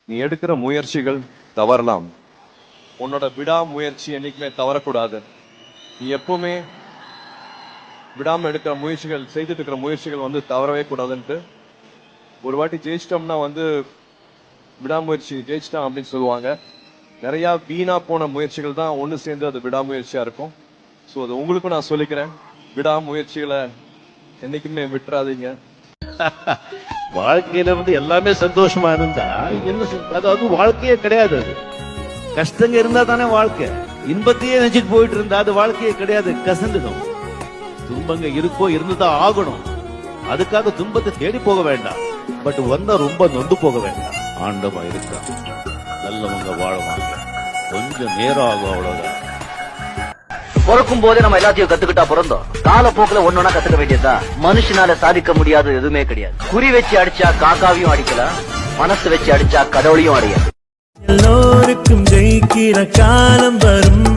நீ எடுக்கிற முயற்சிகள் தவறலாம். உன்னோட விடாமுயற்சி என்னைக்குமே தவறக்கூடாது. நீ எப்பவுமே விடாம எடுக்கிற முயற்சிகள், செய்துட்டு இருக்கிற முயற்சிகள் வந்து தவறவே கூடாதுன்ட்டு. ஒரு வாட்டி ஜெயிச்சிட்டோம்னா வந்து விடாமுயற்சி ஜெயிச்சிட்டான் அப்படின்னு சொல்லுவாங்க. நிறைய வீணா போன முயற்சிகள் தான் ஒண்ணு சேர்ந்து அது விடாமுயற்சியா இருக்கும். ஸோ அது உங்களுக்கும் நான் சொல்லிக்கிறேன், விடாமுயற்சிகளை என்னைக்குமே விட்டுறாதீங்க. வாழ்க்கையில வந்து எல்லாமே சந்தோஷமா இருந்தா என்ன அதாவது வாழ்க்கையே கிடையாது. அது கஷ்டங்க இருந்தா தானே வாழ்க்கை. இன்பத்தையே நினைச்சிட்டு போயிட்டு இருந்தா அது வாழ்க்கையே கிடையாது, கசந்துடும். துன்பங்க இருக்கோ இருந்துதான் ஆகணும். அதுக்காக துன்பத்தை தேடி போக வேண்டாம். பட் வந்தா ரொம்ப நொந்து போக வேண்டாம். ஆண்டவா இருக்கா, நல்லவங்க வாழ்வாங்க. கொஞ்சம் நேரம் ஆகும், அவ்வளவுதான். பிறக்கும் போதே நம்ம எல்லாத்தையும் கத்துக்கிட்டா பிறந்தோம். காலப்போக்கில் ஒன்னொன்னா கத்துக்க வேண்டியதா. மனுஷனால சாதிக்க முடியாத எதுவுமே கிடையாது. குறி வச்சு அடிச்சா காக்காவையும் அடிக்கலாம், மனசு வச்சு அடிச்சா கடவுளையும் அடையாது. எல்லோருக்கும் ஜெயிக்கிற காலம் வரும்.